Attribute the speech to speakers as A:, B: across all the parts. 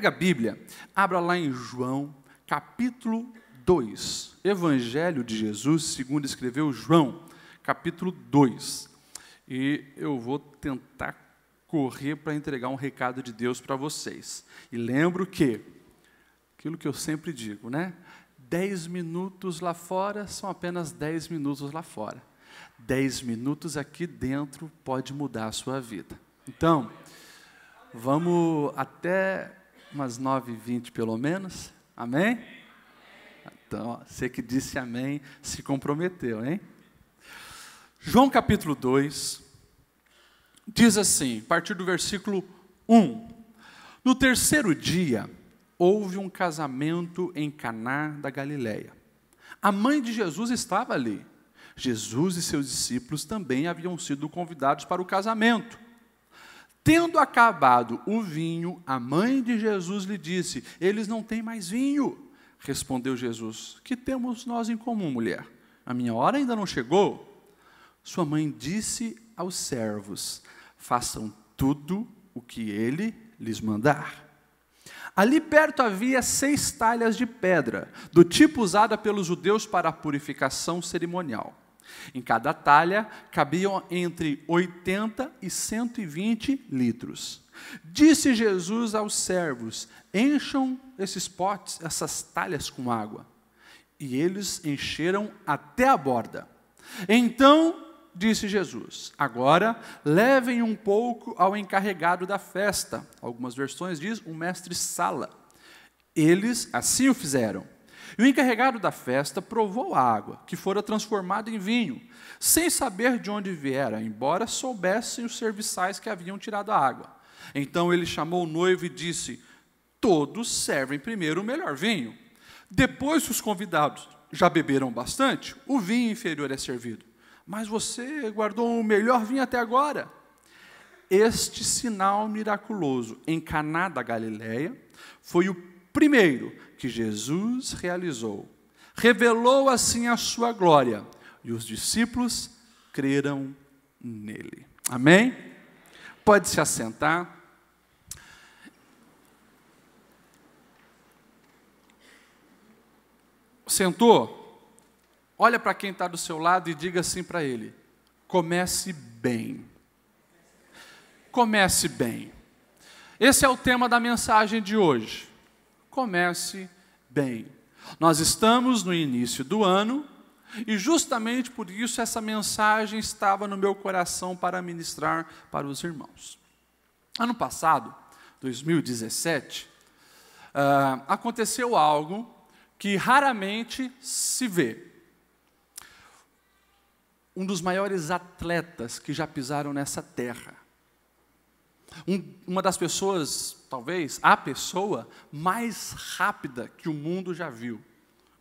A: Pega a Bíblia, abra lá em João, capítulo 2. Evangelho de Jesus, segundo escreveu João, capítulo 2. E eu vou tentar correr para entregar um recado de Deus para vocês. E lembro que, aquilo que eu sempre digo, né? 10 minutos lá fora são apenas 10 minutos lá fora. 10 minutos aqui dentro pode mudar a sua vida. Então, vamos até umas 9h20 pelo menos, amém? Então, você que disse amém, se comprometeu, hein? João capítulo 2, diz assim, a partir do versículo 1. No terceiro dia, houve um casamento em Caná da Galileia. A mãe de Jesus estava ali. Jesus e seus discípulos também haviam sido convidados para o casamento. Tendo acabado o vinho, a mãe de Jesus lhe disse: eles não têm mais vinho. Respondeu Jesus: que temos nós em comum, mulher? A minha hora ainda não chegou. Sua mãe disse aos servos: façam tudo o que ele lhes mandar. Ali perto havia 6 talhas de pedra, do tipo usada pelos judeus para a purificação cerimonial. Em cada talha cabiam entre 80 e 120 litros. Disse Jesus aos servos: encham esses potes, essas talhas com água. E eles encheram até a borda. Então disse Jesus: agora levem um pouco ao encarregado da festa. Algumas versões dizem o mestre-sala. Eles assim o fizeram. E o encarregado da festa provou a água, que fora transformada em vinho, sem saber de onde viera, embora soubessem os serviçais que haviam tirado a água. Então ele chamou o noivo e disse: todos servem primeiro o melhor vinho. Depois que os convidados já beberam bastante, o vinho inferior é servido. Mas você guardou o melhor vinho até agora. Este sinal miraculoso em Caná da Galileia foi o primeiro que Jesus realizou. Revelou assim a sua glória, e os discípulos creram nele. Amém? Pode se assentar. Sentou? Olha para quem está do seu lado e diga assim para ele: comece bem. Comece bem. Esse é o tema da mensagem de hoje. Comece bem. Nós estamos no início do ano e justamente por isso essa mensagem estava no meu coração para ministrar para os irmãos. Ano passado, 2017, aconteceu algo que raramente se vê. Um dos maiores atletas que já pisaram nessa terra. Uma das pessoas, talvez, a pessoa mais rápida que o mundo já viu.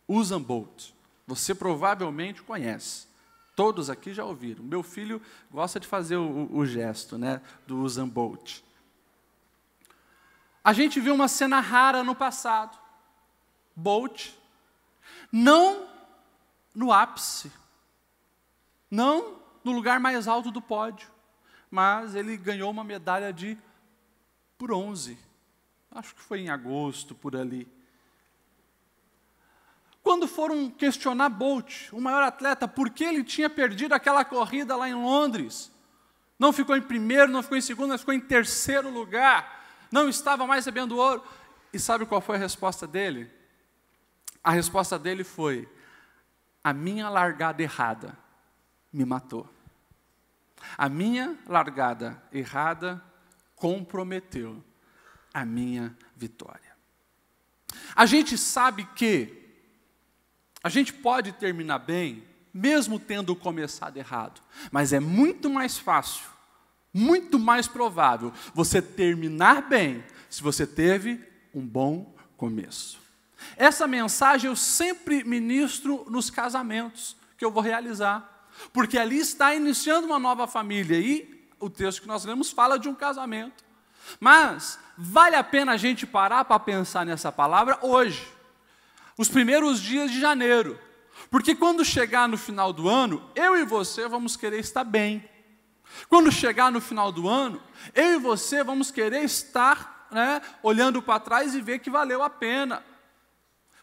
A: Usain Bolt. Você provavelmente conhece. Todos aqui já ouviram. Meu filho gosta de fazer o gesto, né, do Usain Bolt. A gente viu uma cena rara no passado. Bolt, não no ápice, não no lugar mais alto do pódio, mas ele ganhou uma medalha de bronze. Acho que foi em agosto, por ali. Quando foram questionar Bolt, o maior atleta, por que ele tinha perdido aquela corrida lá em Londres? Não ficou em primeiro, não ficou em segundo, mas ficou em terceiro lugar. Não estava mais recebendo ouro. E sabe qual foi a resposta dele? A resposta dele foi: a minha largada errada me matou. A minha largada errada comprometeu a minha vitória. A gente sabe que a gente pode terminar bem, mesmo tendo começado errado, mas é muito mais fácil, muito mais provável você terminar bem se você teve um bom começo. Essa mensagem eu sempre ministro nos casamentos que eu vou realizar, porque ali está iniciando uma nova família, e o texto que nós lemos fala de um casamento. Mas vale a pena a gente parar para pensar nessa palavra hoje, os primeiros dias de janeiro, porque quando chegar no final do ano, eu e você vamos querer estar bem. Quando chegar no final do ano, eu e você vamos querer estar né, olhando para trás e ver que valeu a pena.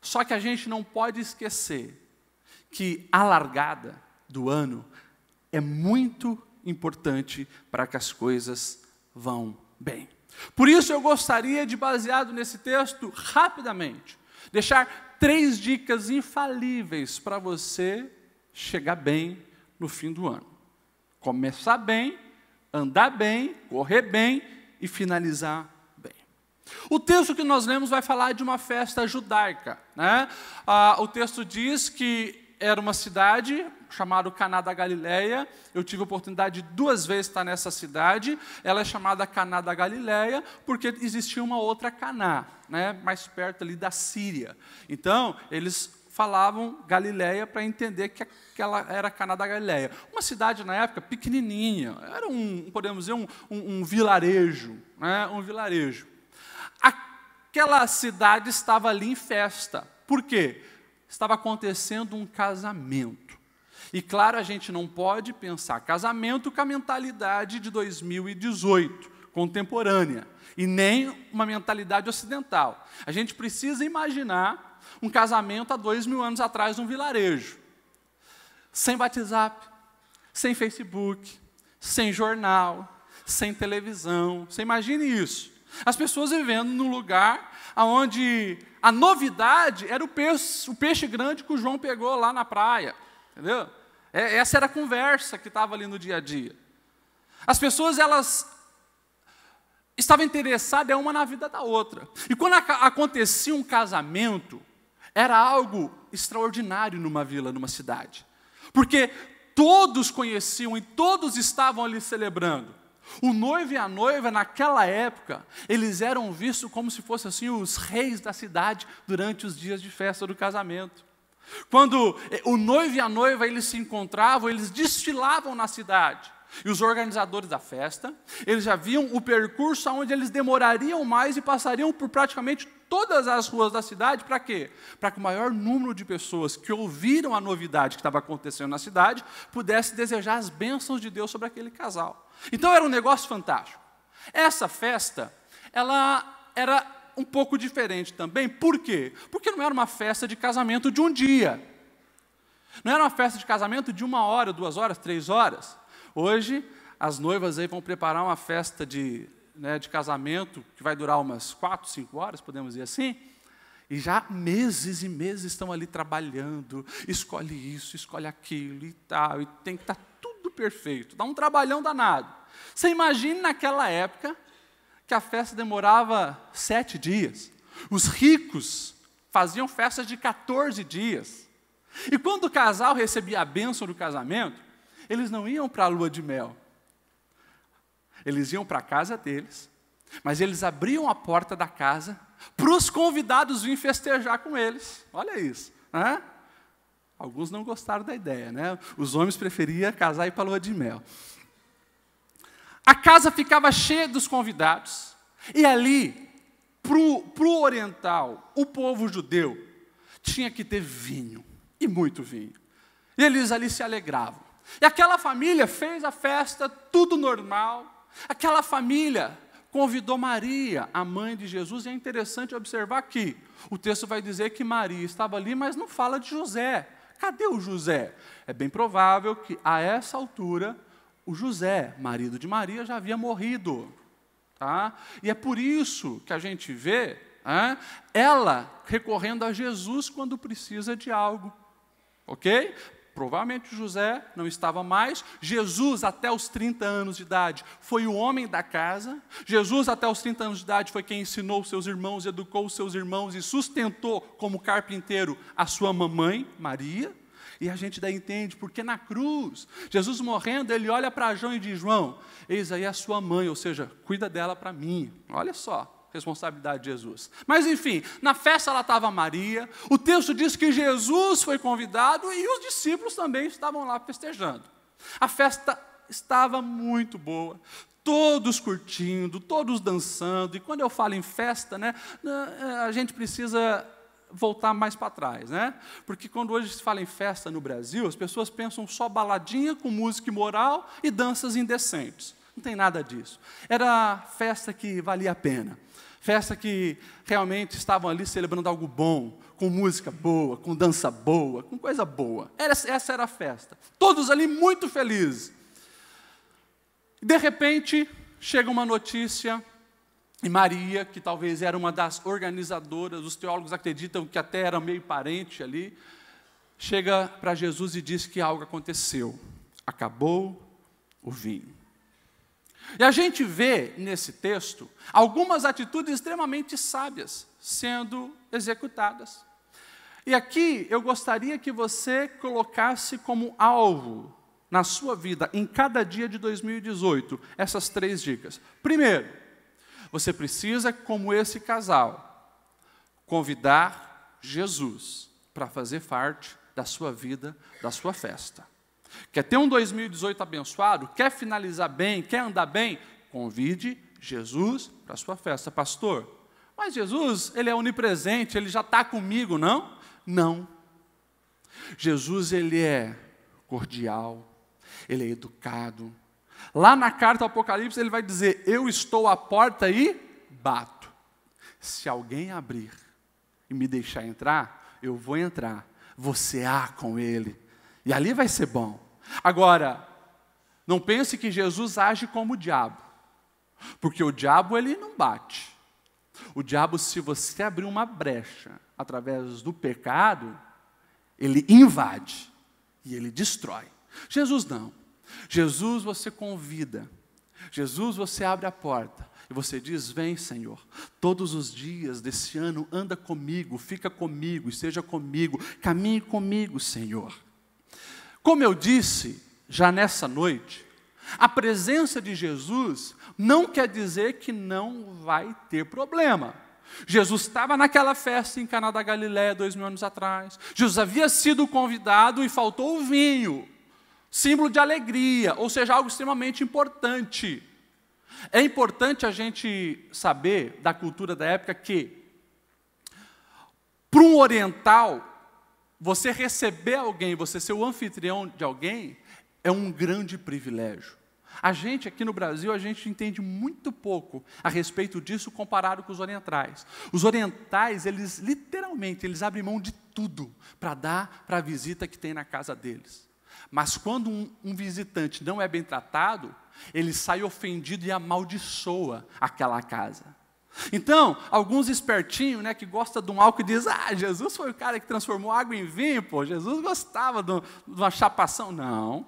A: Só que a gente não pode esquecer que a largada do ano é muito importante para que as coisas vão bem. Por isso eu gostaria de, baseado nesse texto, rapidamente, deixar 3 dicas infalíveis para você chegar bem no fim do ano. Começar bem, andar bem, correr bem e finalizar bem. O texto que nós lemos vai falar de uma festa judaica, né? O texto diz que era uma cidade chamada Caná da Galileia. Eu tive a oportunidade de 2 vezes estar nessa cidade. Ela é chamada Caná da Galileia porque existia uma outra Caná, né, mais perto ali da Síria. Então, eles falavam Galileia para entender que aquela era Caná da Galileia. Uma cidade, na época, pequenininha. Era podemos dizer, um vilarejo, né, um vilarejo. Aquela cidade estava ali em festa. Por quê? Estava acontecendo um casamento. E, claro, a gente não pode pensar casamento com a mentalidade de 2018, contemporânea, e nem uma mentalidade ocidental. A gente precisa imaginar um casamento há 2000 anos atrás num vilarejo, sem WhatsApp, sem Facebook, sem jornal, sem televisão. Você imagine isso. As pessoas vivendo num lugar onde a novidade era o peixe grande que o João pegou lá na praia. Entendeu? Essa era a conversa que estava ali no dia a dia. As pessoas, elas estavam interessadas uma na vida da outra. E quando acontecia um casamento, era algo extraordinário numa vila, numa cidade. Porque todos conheciam e todos estavam ali celebrando. O noivo e a noiva, naquela época, eles eram vistos como se fossem assim, os reis da cidade durante os dias de festa do casamento. Quando o noivo e a noiva eles se encontravam, eles desfilavam na cidade. E os organizadores da festa, eles já viam o percurso onde eles demorariam mais e passariam por praticamente todas as ruas da cidade. Para quê? Para que o maior número de pessoas que ouviram a novidade que estava acontecendo na cidade pudesse desejar as bênçãos de Deus sobre aquele casal. Então era um negócio fantástico. Essa festa, ela era um pouco diferente também. Por quê? Porque não era uma festa de casamento de um dia. Não era uma festa de casamento de 1 hora, 2 horas, 3 horas. Hoje, as noivas aí vão preparar uma festa de casamento que vai durar umas 4, 5 horas, podemos dizer assim. E já meses e meses estão ali trabalhando. Escolhe isso, escolhe aquilo e tal. E tem que estar tudo perfeito. Dá um trabalhão danado. Você imagine naquela época que a festa demorava 7 dias. Os ricos faziam festas de 14 dias. E quando o casal recebia a bênção do casamento, eles não iam para a lua de mel. Eles iam para a casa deles, mas eles abriam a porta da casa para os convidados virem festejar com eles. Olha isso, né? Alguns não gostaram da ideia, né? Os homens preferiam casar e ir para a lua de mel. A casa ficava cheia dos convidados, e ali, para o oriental, o povo judeu, tinha que ter vinho, e muito vinho. E eles ali se alegravam. E aquela família fez a festa, tudo normal. Aquela família convidou Maria, a mãe de Jesus, e é interessante observar que o texto vai dizer que Maria estava ali, mas não fala de José. Cadê o José? É bem provável que, a essa altura, o José, marido de Maria, já havia morrido. Tá? E é por isso que a gente vê ela recorrendo a Jesus quando precisa de algo. Ok? Provavelmente José não estava mais. Jesus, até os 30 anos de idade, foi o homem da casa. Jesus, até os 30 anos de idade, foi quem ensinou seus irmãos, educou os seus irmãos e sustentou como carpinteiro a sua mamãe, Maria. E a gente daí entende, porque na cruz, Jesus morrendo, ele olha para João e diz: João, eis aí a sua mãe, ou seja, cuida dela para mim. Olha só, responsabilidade de Jesus. Mas enfim, na festa ela estava Maria, o texto diz que Jesus foi convidado e os discípulos também estavam lá festejando. A festa estava muito boa, todos curtindo, todos dançando, e quando eu falo em festa, a gente precisa voltar mais para trás, Porque quando hoje se fala em festa no Brasil, as pessoas pensam só baladinha com música imoral e danças indecentes. Não tem nada disso. Era festa que valia a pena. Festa que realmente estavam ali celebrando algo bom, com música boa, com dança boa, com coisa boa. Essa era a festa. Todos ali muito felizes. De repente, chega uma notícia, e Maria, que talvez era uma das organizadoras, os teólogos acreditam que até era meio parente ali, chega para Jesus e diz que algo aconteceu. Acabou o vinho. E a gente vê nesse texto algumas atitudes extremamente sábias sendo executadas. E aqui eu gostaria que você colocasse como alvo na sua vida, em cada dia de 2018, essas 3 dicas. Primeiro, você precisa, como esse casal, convidar Jesus para fazer parte da sua vida, da sua festa. Quer ter um 2018 abençoado? Quer finalizar bem? Quer andar bem? Convide Jesus para a sua festa. Pastor, mas Jesus, Ele é onipresente, Ele já está comigo, não? Não. Jesus, Ele é cordial, Ele é educado. Lá na carta do Apocalipse, Ele vai dizer, eu estou à porta e bato. Se alguém abrir e me deixar entrar, eu vou entrar, vou cear com Ele. E ali vai ser bom. Agora, não pense que Jesus age como o diabo. Porque o diabo, ele não bate. O diabo, se você abrir uma brecha através do pecado, ele invade e ele destrói. Jesus não. Jesus você convida. Jesus você abre a porta. E você diz, vem Senhor, todos os dias desse ano anda comigo, fica comigo, esteja comigo, caminhe comigo, Senhor. Como eu disse, já nessa noite, a presença de Jesus não quer dizer que não vai ter problema. Jesus estava naquela festa em Caná da Galileia 2000 anos atrás. Jesus havia sido convidado e faltou o vinho, símbolo de alegria, ou seja, algo extremamente importante. É importante a gente saber da cultura da época que, para um oriental, você receber alguém, você ser o anfitrião de alguém, é um grande privilégio. A gente aqui no Brasil, a gente entende muito pouco a respeito disso comparado com os orientais. Os orientais, eles literalmente, eles abrem mão de tudo para dar para a visita que tem na casa deles. Mas quando um visitante não é bem tratado, ele sai ofendido e amaldiçoa aquela casa. Então, alguns espertinhos, né, que gostam de um álcool e dizem, Jesus foi o cara que transformou água em vinho, pô, Jesus gostava de uma chapação. Não.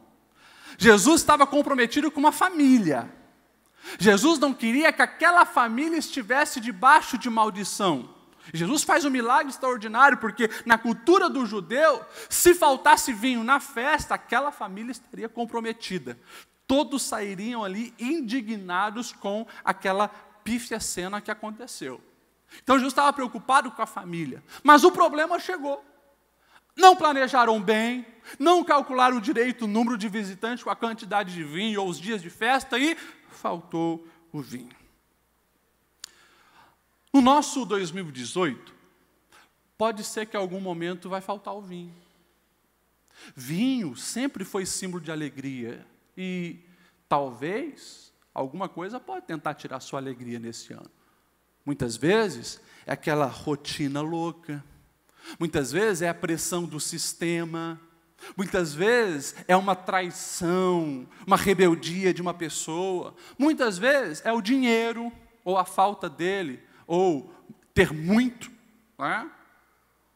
A: Jesus estava comprometido com uma família. Jesus não queria que aquela família estivesse debaixo de maldição. Jesus faz um milagre extraordinário, porque na cultura do judeu, se faltasse vinho na festa, aquela família estaria comprometida. Todos sairiam ali indignados com aquela pífia cena que aconteceu. Então Jesus estava preocupado com a família. Mas o problema chegou. Não planejaram bem, não calcularam direito o número de visitantes com a quantidade de vinho ou os dias de festa e faltou o vinho. No nosso 2018, pode ser que em algum momento vai faltar o vinho. Vinho sempre foi símbolo de alegria e talvez alguma coisa pode tentar tirar sua alegria nesse ano. Muitas vezes é aquela rotina louca, muitas vezes é a pressão do sistema, muitas vezes é uma traição, uma rebeldia de uma pessoa, muitas vezes é o dinheiro ou a falta dele, ou ter muito, né?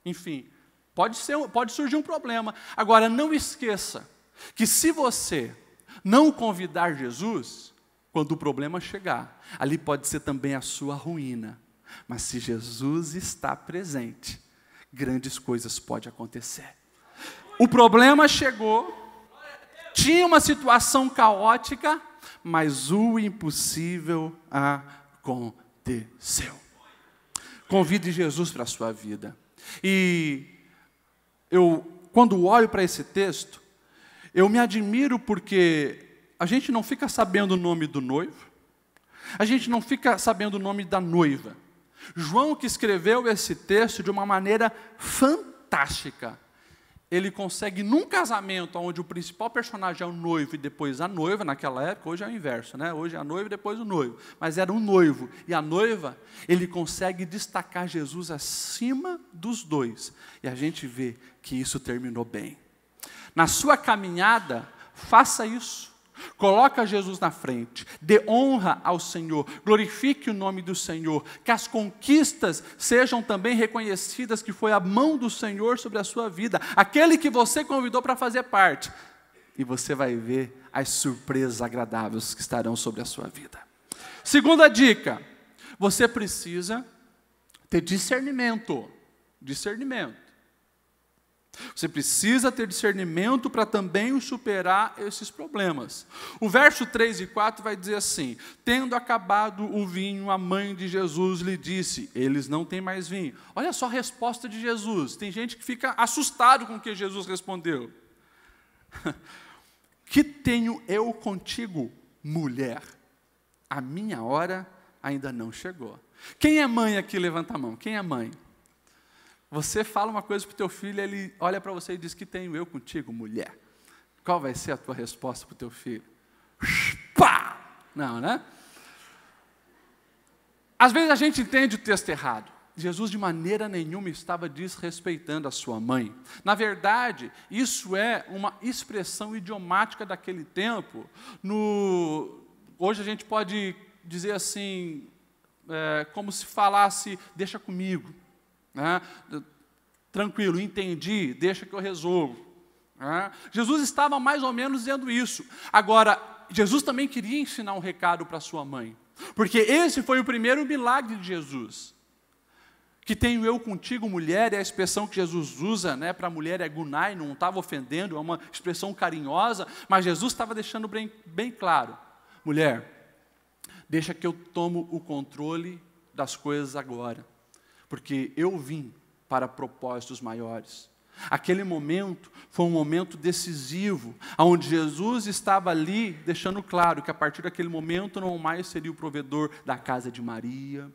A: Enfim, pode surgir um problema. Agora, não esqueça que se você não convidar Jesus, quando o problema chegar, ali pode ser também a sua ruína. Mas se Jesus está presente, grandes coisas podem acontecer. O problema chegou, tinha uma situação caótica, mas o impossível aconteceu. Convide Jesus para a sua vida. E quando olho para esse texto, eu me admiro porque a gente não fica sabendo o nome do noivo, a gente não fica sabendo o nome da noiva. João, que escreveu esse texto de uma maneira fantástica, ele consegue, num casamento onde o principal personagem é o noivo e depois a noiva, naquela época, hoje é o inverso, né? Hoje é a noiva e depois o noivo. Mas era o noivo e a noiva, ele consegue destacar Jesus acima dos dois. E a gente vê que isso terminou bem. Na sua caminhada, faça isso. Coloca Jesus na frente, dê honra ao Senhor, glorifique o nome do Senhor, que as conquistas sejam também reconhecidas que foi a mão do Senhor sobre a sua vida, aquele que você convidou para fazer parte, e você vai ver as surpresas agradáveis que estarão sobre a sua vida. Segunda dica, você precisa ter discernimento. Você precisa ter discernimento para também superar esses problemas. O verso 3 e 4 vai dizer assim: tendo acabado o vinho, a mãe de Jesus lhe disse, eles não têm mais vinho. Olha só a resposta de Jesus. Tem gente que fica assustado com o que Jesus respondeu. Que tenho eu contigo, mulher? A minha hora ainda não chegou. Quem é mãe aqui? Levanta a mão. Quem é mãe? Você fala uma coisa para o teu filho, ele olha para você e diz, que tenho eu contigo, mulher? Qual vai ser a tua resposta para o teu filho? Pá! Não, né? Às vezes a gente entende o texto errado. Jesus de maneira nenhuma estava desrespeitando a sua mãe. Na verdade, isso é uma expressão idiomática daquele tempo. Hoje a gente pode dizer assim, como se falasse, deixa comigo. Tranquilo, entendi, deixa que eu resolvo. Jesus estava mais ou menos dizendo isso. Agora, Jesus também queria ensinar um recado para sua mãe, porque esse foi o primeiro milagre de Jesus. Que tenho eu contigo, mulher, é a expressão que Jesus usa, né, para a mulher é gunai, não estava ofendendo, é uma expressão carinhosa, mas Jesus estava deixando bem claro, mulher, deixa que eu tomo o controle das coisas agora. Porque eu vim para propósitos maiores. Aquele momento foi um momento decisivo, onde Jesus estava ali deixando claro que a partir daquele momento não mais seria o provedor da casa de Maria,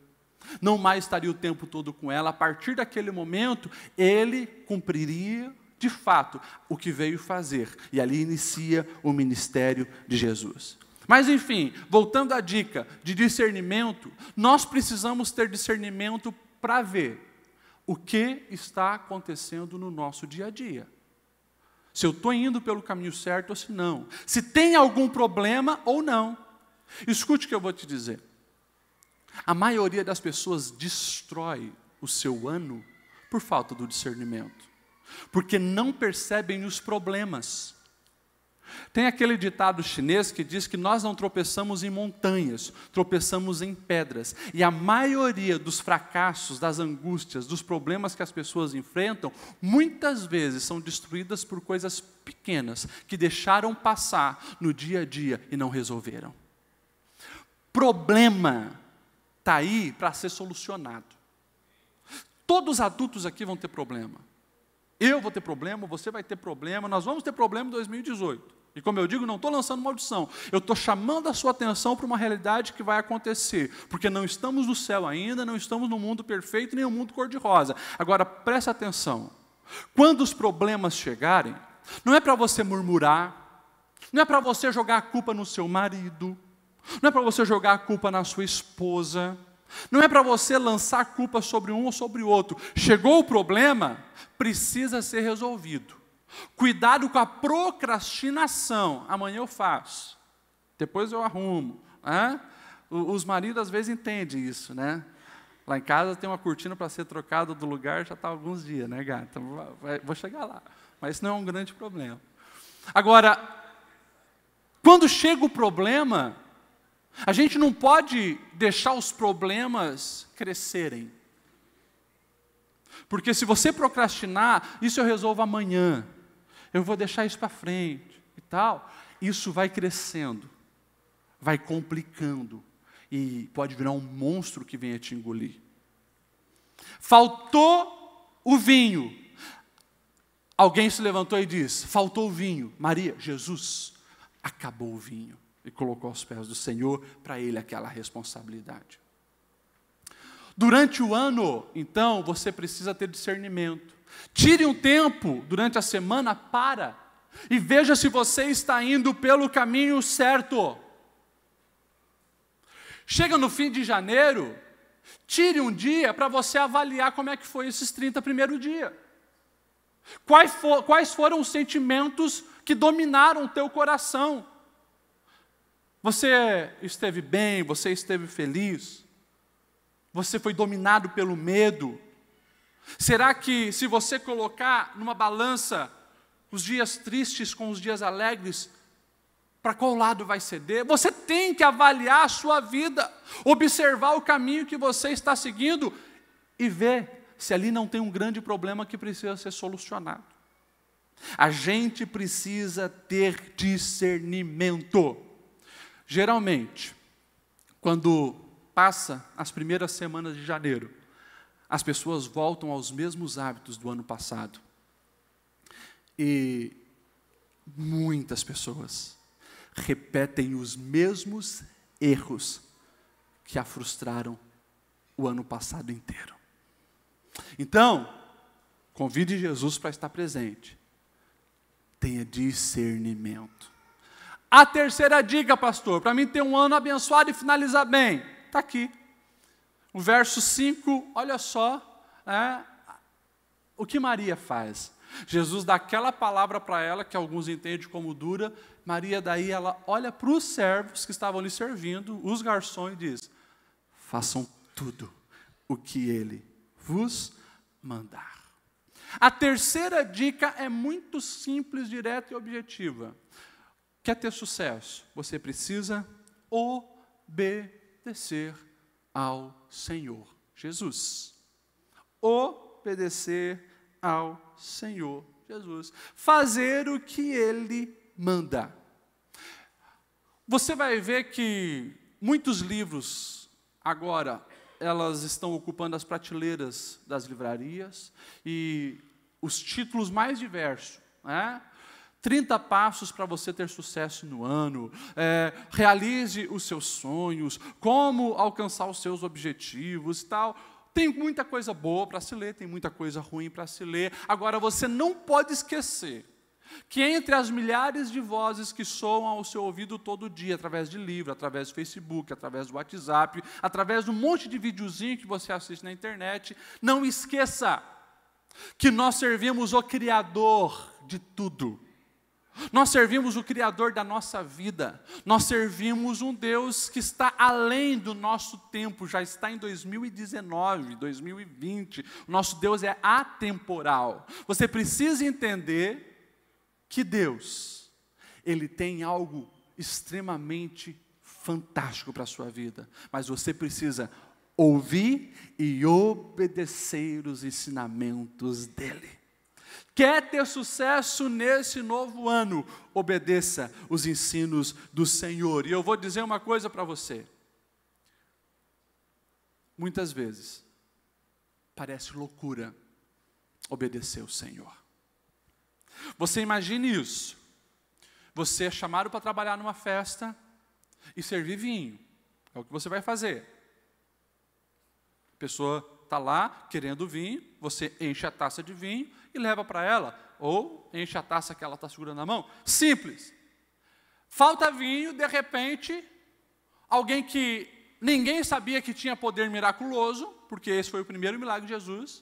A: não mais estaria o tempo todo com ela. A partir daquele momento, ele cumpriria de fato o que veio fazer. E ali inicia o ministério de Jesus. Mas enfim, voltando à dica de discernimento, nós precisamos ter discernimento para ver o que está acontecendo no nosso dia a dia. Se eu estou indo pelo caminho certo ou se não. Se tem algum problema ou não. Escute o que eu vou te dizer. A maioria das pessoas destrói o seu ano por falta do discernimento. Porque não percebem os problemas. Tem aquele ditado chinês que diz que nós não tropeçamos em montanhas, tropeçamos em pedras. E a maioria dos fracassos, das angústias, dos problemas que as pessoas enfrentam, muitas vezes são destruídas por coisas pequenas, que deixaram passar no dia a dia e não resolveram. Problema está aí para ser solucionado. Todos os adultos aqui vão ter problema. Eu vou ter problema, você vai ter problema, nós vamos ter problema em 2018. E como eu digo, não estou lançando maldição. Eu estou chamando a sua atenção para uma realidade que vai acontecer. Porque não estamos no céu ainda, não estamos no mundo perfeito, nem no mundo cor-de-rosa. Agora, preste atenção. Quando os problemas chegarem, não é para você murmurar, não é para você jogar a culpa no seu marido, não é para você jogar a culpa na sua esposa, não é para você lançar a culpa sobre um ou sobre o outro. Chegou o problema, precisa ser resolvido. Cuidado com a procrastinação. Amanhã eu faço, depois eu arrumo. Os maridos às vezes entendem isso, né? Lá em casa tem uma cortina para ser trocada do lugar, já está há alguns dias, né, gata? Vou chegar lá. Mas isso não é um grande problema. Agora, quando chega o problema, a gente não pode deixar os problemas crescerem. Porque se você procrastinar, isso eu resolvo amanhã. Eu vou deixar isso para frente e tal. Isso vai crescendo, vai complicando e pode virar um monstro que venha te engolir. Faltou o vinho. Alguém se levantou e disse, faltou o vinho. Maria, Jesus, acabou o vinho. E colocou aos pés do Senhor, para ele aquela responsabilidade. Durante o ano, então, você precisa ter discernimento. Tire um tempo durante a semana para e veja se você está indo pelo caminho certo. Chega no fim de janeiro, tire um dia para você avaliar como é que foi esses 30 primeiros dias. Quais foram os sentimentos que dominaram o teu coração? Você esteve bem? Você esteve feliz? Você foi dominado pelo medo? Será que se você colocar numa balança os dias tristes com os dias alegres, para qual lado vai ceder? Você tem que avaliar a sua vida, observar o caminho que você está seguindo e ver se ali não tem um grande problema que precisa ser solucionado. A gente precisa ter discernimento. Geralmente, quando passa as primeiras semanas de janeiro, as pessoas voltam aos mesmos hábitos do ano passado. E muitas pessoas repetem os mesmos erros que a frustraram o ano passado inteiro. Então, convide Jesus para estar presente. Tenha discernimento. A terceira dica, pastor, para mim ter um ano abençoado e finalizar bem, está aqui. O verso 5, olha só, o que Maria faz. Jesus dá aquela palavra para ela, que alguns entendem como dura. Maria daí, ela olha para os servos que estavam lhe servindo, os garçons, e diz: façam tudo o que ele vos mandar. A terceira dica é muito simples, direta e objetiva. Quer ter sucesso? Você precisa obedecer ao Senhor Jesus. Obedecer ao Senhor Jesus. Fazer o que Ele manda. Você vai ver que muitos livros agora, elas estão ocupando as prateleiras das livrarias e os títulos mais diversos, 30 passos para você ter sucesso no ano, realize os seus sonhos, como alcançar os seus objetivos e tal. Tem muita coisa boa para se ler, tem muita coisa ruim para se ler. Agora, você não pode esquecer que entre as milhares de vozes que soam ao seu ouvido todo dia, através de livro, através do Facebook, através do WhatsApp, através de um monte de videozinho que você assiste na internet, não esqueça que nós servimos o Criador de tudo. Nós servimos o Criador da nossa vida. Nós servimos um Deus que está além do nosso tempo, já está em 2019, 2020. O nosso Deus é atemporal. Você precisa entender que Deus, Ele tem algo extremamente fantástico para a sua vida, mas você precisa ouvir e obedecer os ensinamentos dEle. Quer ter sucesso nesse novo ano? Obedeça os ensinos do Senhor. E eu vou dizer uma coisa para você. Muitas vezes, parece loucura obedecer o Senhor. Você imagine isso. Você é chamado para trabalhar numa festa e servir vinho. É o que você vai fazer. A pessoa está lá querendo vinho, você enche a taça de vinho e leva para ela, ou enche a taça que ela está segurando na mão. Simples. Falta vinho, de repente, alguém que ninguém sabia que tinha poder miraculoso, porque esse foi o primeiro milagre de Jesus,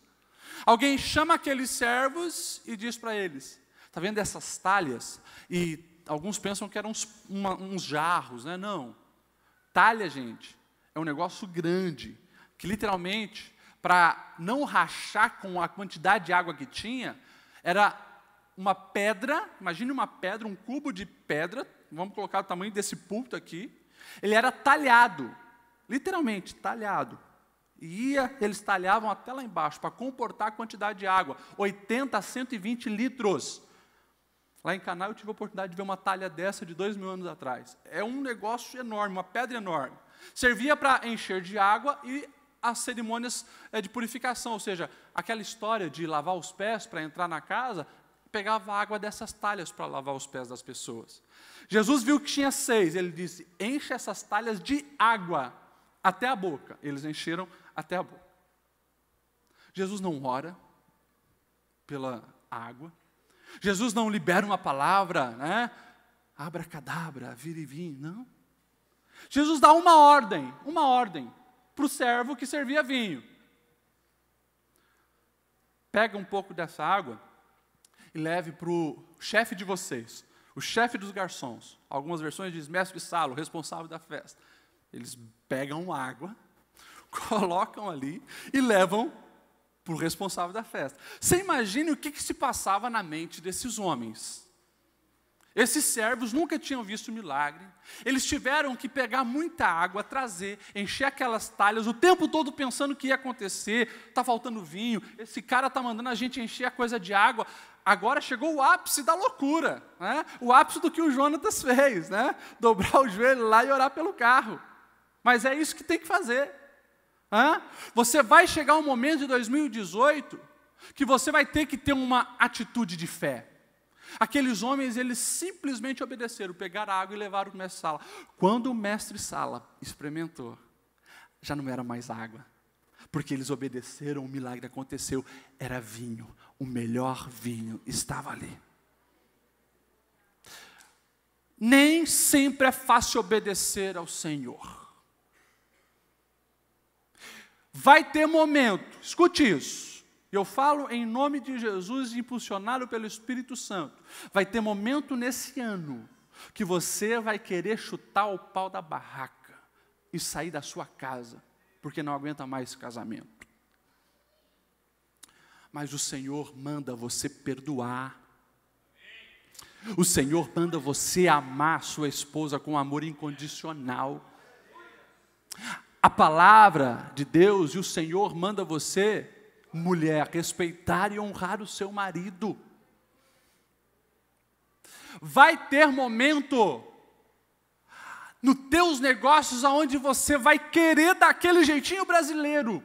A: alguém chama aqueles servos e diz para eles: está vendo essas talhas? E alguns pensam que eram uns jarros, né? Não. Talha, gente, é um negócio grande, que literalmente, para não rachar com a quantidade de água que tinha, era uma pedra, imagine uma pedra, um cubo de pedra, vamos colocar o tamanho desse púlpito aqui, ele era talhado, literalmente talhado. Eles talhavam até lá embaixo, para comportar a quantidade de água, 80 a 120 litros. Lá em Caná eu tive a oportunidade de ver uma talha dessa de 2000 anos atrás. É um negócio enorme, uma pedra enorme. Servia para encher de água e as cerimônias de purificação, ou seja, aquela história de lavar os pés para entrar na casa, pegava água dessas talhas para lavar os pés das pessoas. Jesus viu que tinha 6, ele disse: enche essas talhas de água até a boca. Eles encheram até a boca. Jesus não ora, pela água. Jesus não libera uma palavra, né? Abracadabra, vira e vim, não. Jesus dá uma ordem para o servo que servia vinho. Pega um pouco dessa água e leve para o chefe de vocês, o chefe dos garçons. Algumas versões diz mestre de sala, o responsável da festa. Eles pegam água, colocam ali e levam para o responsável da festa. Você imagine o que se passava na mente desses homens. Esses servos nunca tinham visto milagre. Eles tiveram que pegar muita água, trazer, encher aquelas talhas, o tempo todo pensando o que ia acontecer. Está faltando vinho, esse cara está mandando a gente encher a coisa de água. Agora chegou o ápice da loucura, né? O ápice do que o Jonatas fez, né? Dobrar o joelho lá e orar pelo carro. Mas é isso que tem que fazer. Você vai chegar um momento de 2018 que você vai ter que ter uma atitude de fé. Aqueles homens, eles simplesmente obedeceram, pegaram a água e levaram para o mestre Sala. Quando o mestre Sala experimentou, já não era mais água, porque eles obedeceram, o milagre aconteceu, era vinho, o melhor vinho estava ali. Nem sempre é fácil obedecer ao Senhor. Vai ter momento, escute isso. Eu falo em nome de Jesus, impulsionado pelo Espírito Santo. Vai ter momento nesse ano que você vai querer chutar o pau da barraca e sair da sua casa, porque não aguenta mais esse casamento. Mas o Senhor manda você perdoar. O Senhor manda você amar sua esposa com amor incondicional. A palavra de Deus e o Senhor manda você, mulher, respeitar e honrar o seu marido. Vai ter momento nos teus negócios aonde você vai querer daquele jeitinho brasileiro,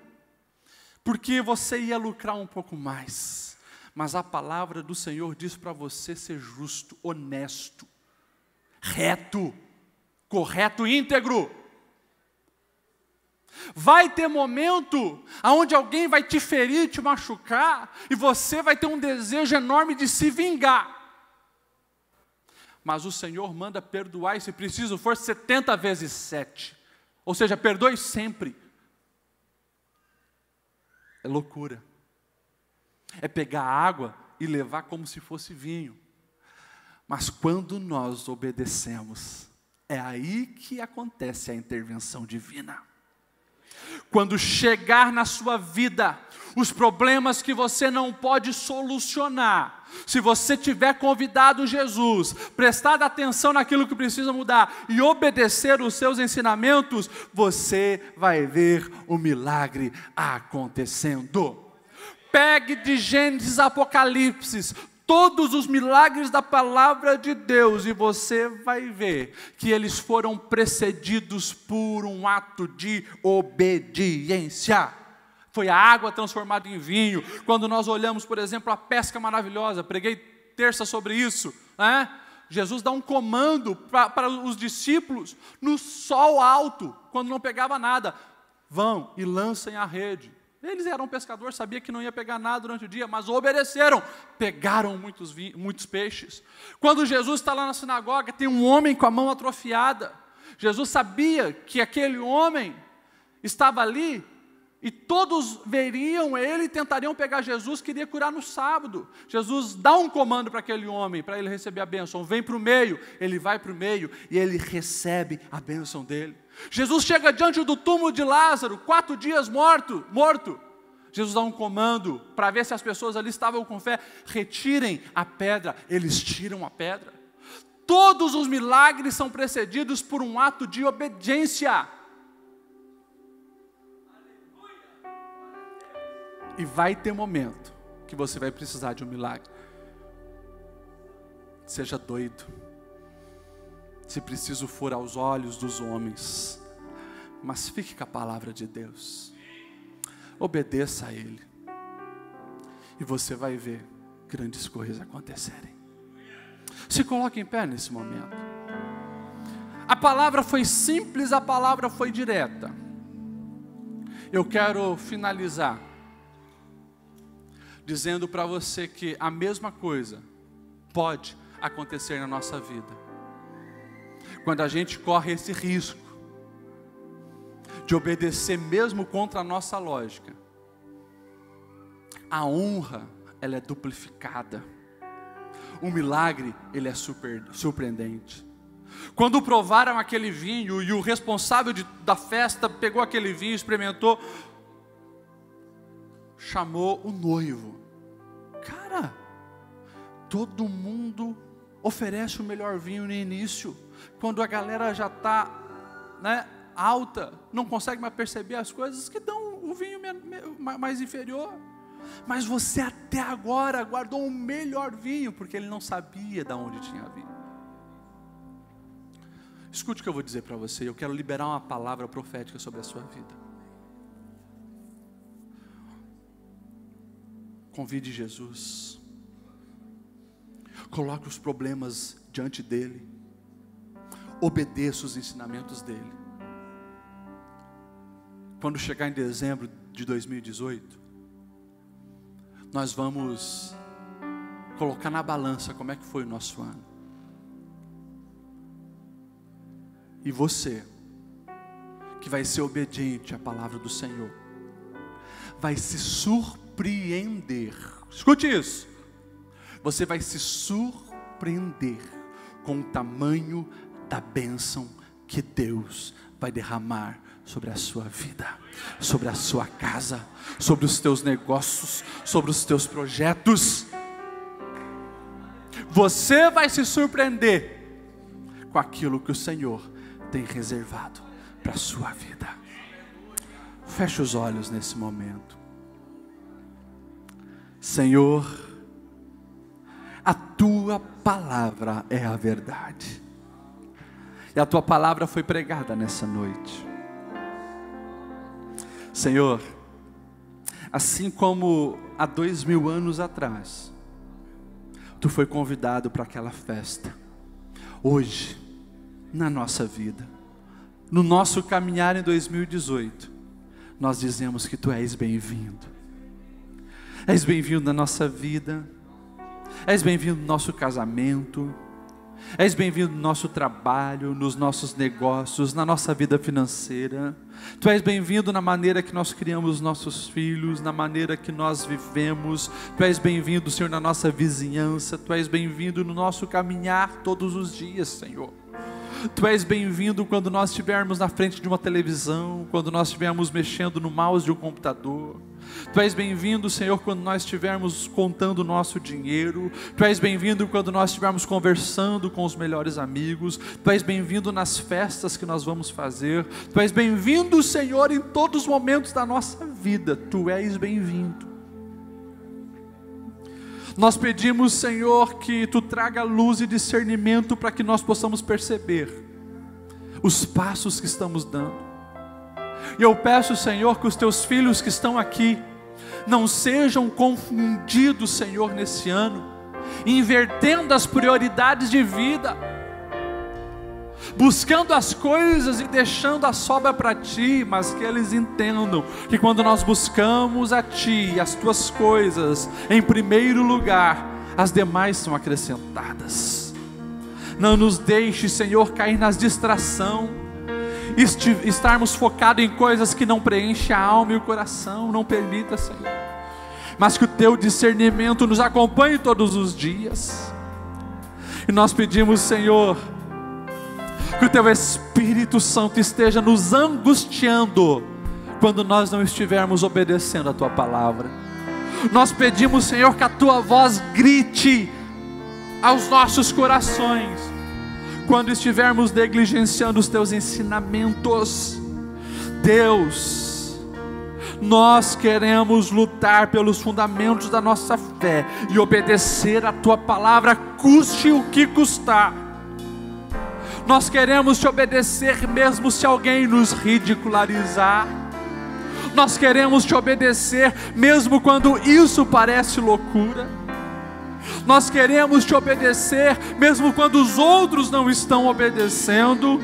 A: porque você ia lucrar um pouco mais. Mas a palavra do Senhor diz para você ser justo, honesto, reto, correto, íntegro. Vai ter momento onde alguém vai te ferir, te machucar, e você vai ter um desejo enorme de se vingar. Mas o Senhor manda perdoar, e se preciso for 70 vezes 7. Ou seja, perdoe sempre. É loucura. É pegar água e levar como se fosse vinho. Mas quando nós obedecemos, é aí que acontece a intervenção divina. Quando chegar na sua vida os problemas que você não pode solucionar, se você tiver convidado Jesus, prestado atenção naquilo que precisa mudar e obedecer os seus ensinamentos, você vai ver o milagre acontecendo. Pegue de Gênesis a Apocalipse todos os milagres da palavra de Deus, e você vai ver que eles foram precedidos por um ato de obediência. Foi a água transformada em vinho. Quando nós olhamos, por exemplo, a pesca maravilhosa, preguei terça sobre isso, né? Jesus dá um comando para os discípulos no sol alto, quando não pegava nada: vão e lancem a rede. Eles eram pescadores, sabiam que não ia pegar nada durante o dia, mas obedeceram, pegaram muitos peixes. Quando Jesus está lá na sinagoga, tem um homem com a mão atrofiada. Jesus sabia que aquele homem estava ali, e todos veriam ele e tentariam pegar Jesus, queria curar no sábado. Jesus dá um comando para aquele homem, para ele receber a bênção: vem para o meio. Ele vai para o meio e ele recebe a bênção dele. Jesus chega diante do túmulo de Lázaro, 4 dias morto. Jesus dá um comando para ver se as pessoas ali estavam com fé: retirem a pedra. Eles tiram a pedra. Todos os milagres são precedidos por um ato de obediência. E vai ter momento que você vai precisar de um milagre. Seja doido, se preciso for aos olhos dos homens, mas fique com a palavra de Deus. Obedeça a Ele, e você vai ver grandes coisas acontecerem. Se coloque em pé nesse momento. A palavra foi simples, a palavra foi direta. Eu quero finalizar dizendo para você que a mesma coisa pode acontecer na nossa vida. Quando a gente corre esse risco de obedecer mesmo contra a nossa lógica, a honra, ela é duplificada. O milagre, ele é surpreendente. Quando provaram aquele vinho e o responsável da festa pegou aquele vinho, experimentou, chamou o noivo. Cara, todo mundo oferece o melhor vinho no início, quando a galera já está, alta, não consegue mais perceber as coisas, que dão o vinho mais inferior. Mas você até agora guardou o melhor vinho, porque ele não sabia de onde tinha vindo. Escute o que eu vou dizer para você. Eu quero liberar uma palavra profética sobre a sua vida. Convide Jesus. Coloque os problemas diante dele. Obedeça os ensinamentos dele. Quando chegar em dezembro de 2018, nós vamos colocar na balança como é que foi o nosso ano. E você, que vai ser obediente à palavra do Senhor, vai se surpreender. Escute isso. Você vai se surpreender com o tamanho da bênção que Deus vai derramar sobre a sua vida, sobre a sua casa, sobre os teus negócios, sobre os teus projetos. Você vai se surpreender com aquilo que o Senhor tem reservado para a sua vida. Feche os olhos nesse momento. Senhor, a tua palavra é a verdade, e a tua palavra foi pregada nessa noite. Senhor, assim como há 2000 anos atrás, tu foi convidado para aquela festa. Hoje, na nossa vida, no nosso caminhar em 2018, nós dizemos que tu és bem-vindo. És bem-vindo na nossa vida, és bem-vindo no nosso casamento, és bem-vindo no nosso trabalho, nos nossos negócios, na nossa vida financeira. Tu és bem-vindo na maneira que nós criamos nossos filhos, na maneira que nós vivemos. Tu és bem-vindo, Senhor, na nossa vizinhança. Tu és bem-vindo no nosso caminhar todos os dias, Senhor. Tu és bem-vindo quando nós estivermos na frente de uma televisão, quando nós estivermos mexendo no mouse de um computador. Tu és bem-vindo, Senhor, quando nós estivermos contando o nosso dinheiro. Tu és bem-vindo quando nós estivermos conversando com os melhores amigos. Tu és bem-vindo nas festas que nós vamos fazer. Tu és bem-vindo, Senhor, em todos os momentos da nossa vida. Tu és bem-vindo. Nós pedimos, Senhor, que tu traga luz e discernimento para que nós possamos perceber os passos que estamos dando. E eu peço, Senhor, que os teus filhos que estão aqui não sejam confundidos, Senhor, nesse ano, invertendo as prioridades de vida, buscando as coisas e deixando a sobra para ti, mas que eles entendam que quando nós buscamos a ti e as tuas coisas em primeiro lugar, as demais são acrescentadas. Não nos deixe, Senhor, cair nas distrações, estarmos focados em coisas que não preenchem a alma e o coração. Não permita, Senhor, mas que o teu discernimento nos acompanhe todos os dias. E nós pedimos, Senhor, que o teu Espírito Santo esteja nos angustiando quando nós não estivermos obedecendo a tua palavra. Nós pedimos, Senhor, que a tua voz grite aos nossos corações quando estivermos negligenciando os teus ensinamentos. Deus, nós queremos lutar pelos fundamentos da nossa fé e obedecer a tua palavra, custe o que custar. Nós queremos te obedecer mesmo se alguém nos ridicularizar. Nós queremos te obedecer mesmo quando isso parece loucura. Nós queremos te obedecer mesmo quando os outros não estão obedecendo.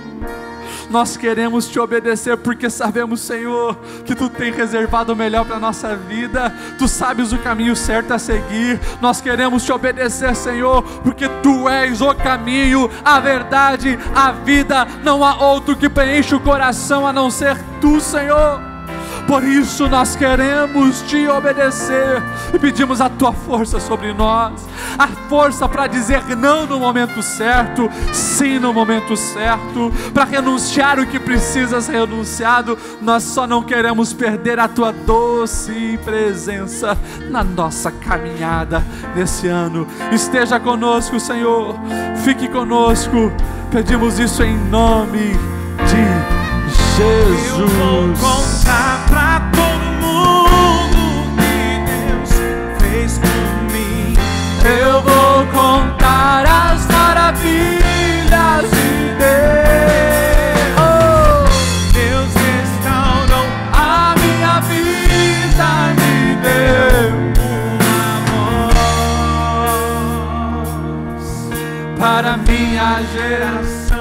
A: Nós queremos te obedecer porque sabemos, Senhor, que Tu tem reservado o melhor para a nossa vida. Tu sabes o caminho certo a seguir. Nós queremos te obedecer, Senhor, porque Tu és o caminho, a verdade, a vida. Não há outro que preenche o coração a não ser Tu, Senhor. Por isso nós queremos te obedecer e pedimos a tua força sobre nós, a força para dizer não no momento certo, sim no momento certo, para renunciar o que precisa ser renunciado. Nós só não queremos perder a tua doce presença na nossa caminhada nesse ano. Esteja conosco, Senhor, fique conosco, pedimos isso em nome de Jesus.
B: Eu vou contar pra todo mundo que Deus fez por mim.
A: Eu vou contar as maravilhas de Deus. Oh,
B: Deus restaurou
A: a minha vida, me deu
B: uma voz
A: para minha geração.